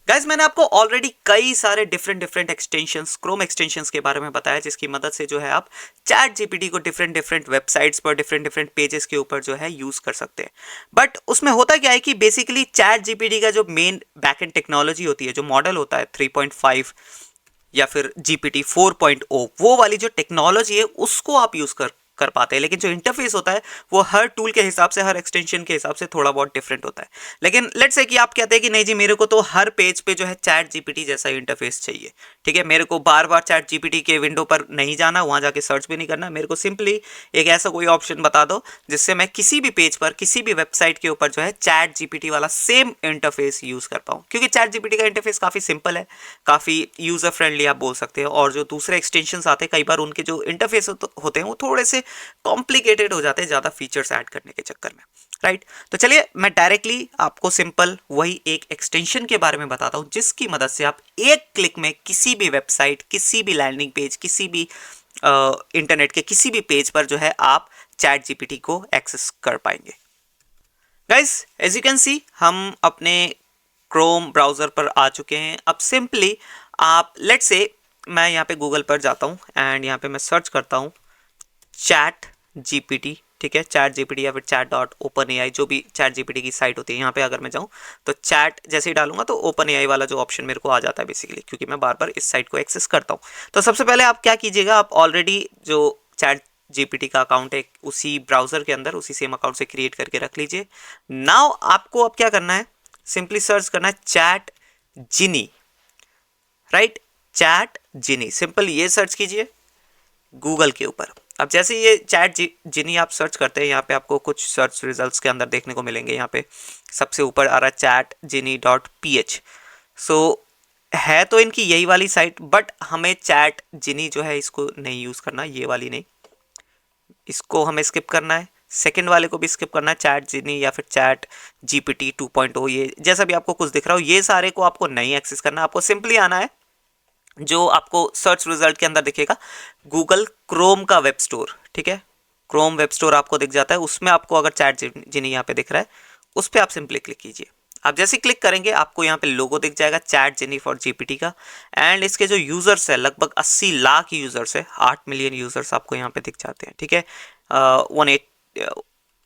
Guys मैंने आपको already कई सारे डिफरेंट एक्सटेंशंस, क्रोम एक्सटेंशंस के बारे में बताया, जिसकी मदद से जो है आप चैट जीपीटी को डिफरेंट वेबसाइट्स पर डिफरेंट पेजेस के ऊपर जो है यूज कर सकते हैं। बट उसमें होता क्या है कि बेसिकली चैट जीपीटी का जो मेन बैकएंड टेक्नोलॉजी होती है, जो मॉडल होता है 3.5 या फिर जीपीटी 4.0, वो वाली जो टेक्नोलॉजी है उसको आप यूज कर पाते हैं। लेकिन जो इंटरफेस होता है वो हर टूल के हिसाब से, हर एक्सटेंशन के हिसाब से थोड़ा बहुत डिफरेंट होता है। लेकिन लेट्स से कि आप कहते हैं कि नहीं जी, मेरे को तो हर पेज पे जो है चैट जीपीटी जैसा इंटरफेस चाहिए। ठीक है, मेरे को बार बार चैट जीपीटी के विंडो पर नहीं जाना, वहां जाके सर्च भी नहीं करना, मेरे को सिंपली एक ऐसा कोई ऑप्शन बता दो जिससे मैं किसी भी पेज पर, किसी भी वेबसाइट के ऊपर जो है चैट जीपीटी वाला सेम इंटरफेस यूज कर पाऊँ। क्योंकि चैट जीपीटी का इंटरफेस काफी सिंपल है, काफी यूजर फ्रेंडली आप बोल सकते हैं। और जो दूसरे एक्सटेंशन आते हैं, कई बार उनके जो इंटरफेस होते हैं वो थोड़े से कॉम्प्लिकेटेड हो जाते हैं ज़्यादा फीचर्स ऐड करने के चक्कर में, राइट। तो चलिए मैं डायरेक्टली आपको सिंपल वही एक एक्सटेंशन के बारे में बताता हूं, जिसकी मदद से आप एक क्लिक में किसी भी वेबसाइट, किसी भी लैंडिंग पेज, किसी भी इंटरनेट के किसी भी पेज पर जो है आप चैट जीपीटी को एक्सेस कर पाएंगे। Guys as you can see, हम अपने क्रोम ब्राउज़र पर आ चुके हैं। अब सिंपली आप लेट्स से मैं यहाँ पे गूगल पर जाता हूँ एंड यहाँ पे मैं सर्च करता हूँ चैट जीपीटी। ठीक है, चैट जीपीटी या फिर चैट डॉट ओपन ए आई, जो भी चैट जीपीटी की साइट होती है, यहाँ पे अगर मैं जाऊँ तो चैट जैसे ही डालूंगा तो ओपन ए आई वाला जो ऑप्शन मेरे को आ जाता है बेसिकली, क्योंकि मैं बार बार इस साइट को एक्सेस करता हूँ। तो सबसे पहले आप क्या कीजिएगा, आप ऑलरेडी जो चैट जीपीटी का अकाउंट है उसी ब्राउजर के अंदर, उसी सेम अकाउंट से क्रिएट करके रख लीजिए। नाउ आपको अब क्या करना है, सिंपली सर्च करना है चैट जिनी, राइट। चैट जिनी, सिंपल ये सर्च कीजिए गूगल के ऊपर। अब जैसे ये चैट जिनी आप सर्च करते हैं, यहाँ पे आपको कुछ सर्च रिजल्ट्स के अंदर देखने को मिलेंगे। यहाँ पे सबसे ऊपर आ रहा है चैट जिनी डॉट पी एच। सो है तो इनकी यही वाली साइट, बट हमें चैट जिनी जो है इसको नहीं यूज़ करना, ये वाली नहीं, इसको हमें स्किप करना है। सेकंड वाले को भी स्किप करना है, चैट जिनी या फिर चैट जीपीटी 2.0, ये जैसा भी आपको कुछ दिख रहा हो, ये सारे को आपको नहीं एक्सेस करना। आपको सिंपली आना है, जो आपको सर्च रिजल्ट के अंदर दिखेगा गूगल क्रोम का वेब स्टोर। ठीक है, क्रोम वेब स्टोर आपको दिख जाता है, उसमें आपको अगर चैट जिनी यहाँ पे दिख रहा है, उस पर आप सिंपली क्लिक कीजिए। आप जैसे क्लिक करेंगे आपको यहाँ पे लोगो दिख जाएगा चैट जिनी फॉर जीपीटी का। एंड इसके जो यूजर्स है, लगभग 80 लाख यूजर्स है, 8 मिलियन यूजर्स आपको यहाँ पे दिख जाते हैं। ठीक है,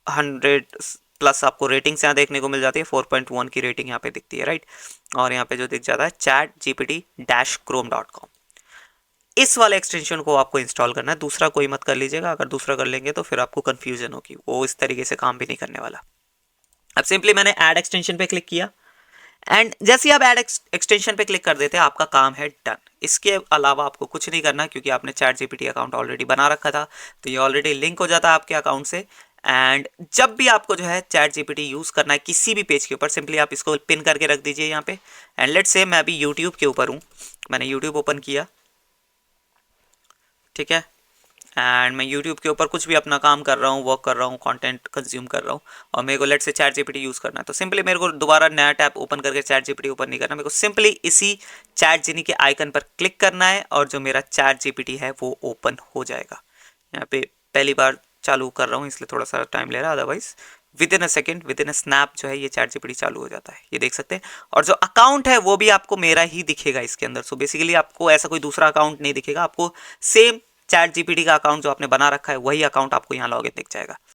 100 प्लस आपको रेटिंग्स यहाँ देखने को मिल जाती है, 4.1 की रेटिंग यहाँ पे दिखती है, राइट। और यहाँ पे जो दिख जाता है चैट जीपीटी -chrome.com, इस वाले एक्सटेंशन को आपको इंस्टॉल करना है। दूसरा कोई मत कर लीजिएगा, अगर दूसरा कर लेंगे तो फिर आपको कंफ्यूजन होगी, वो इस तरीके से काम भी नहीं करने वाला। अब सिंपली मैंने ऐड एक्सटेंशन पे क्लिक किया एंड जैसे ही आप ऐड एक्सटेंशन पे क्लिक कर देते हैं, आपका काम है डन। इसके अलावा आपको कुछ नहीं करना, क्योंकि आपने चैट जीपीटी अकाउंट ऑलरेडी बना रखा था, तो ये ऑलरेडी लिंक हो जाता है आपके अकाउंट से। एंड जब भी आपको जो है चैट जीपीटी यूज़ करना है किसी भी पेज के ऊपर, सिंपली आप इसको पिन करके रख दीजिए यहाँ पे। एंड लेट्स से मैं अभी यूट्यूब के ऊपर हूँ, मैंने यूट्यूब ओपन किया। ठीक है, एंड मैं यूट्यूब के ऊपर कुछ भी अपना काम कर रहा हूँ, वर्क कर रहा हूँ, कंटेंट कंज्यूम कर रहा हूँ, और मेरे को लेट से चैट जीपीटी यूज़ करना है, तो सिंपली मेरे को दोबारा नया टैब ओपन करके चैट जीपीटी ओपन नहीं करना, मेरे को सिंपली इसी चैट जिनी के आइकन पर क्लिक करना है और जो मेरा चैट जीपीटी है वो ओपन हो जाएगा। यहाँ पे पहली बार चालू कर रहा हूँ इसलिए थोड़ा सा टाइम ले रहा है, otherwise with in a second, with in a snap जो है ये चैट जीपीटी चालू हो जाता है, ये देख सकते हैं। और जो अकाउंट है वो भी आपको मेरा ही दिखेगा इसके अंदर। सो बेसिकली आपको ऐसा कोई दूसरा अकाउंट नहीं दिखेगा, आपको सेम चैट जीपीटी का अकाउंट जो आपने बना रखा है वही अकाउंट आपको यहाँ लॉगिन दिख जाएगा।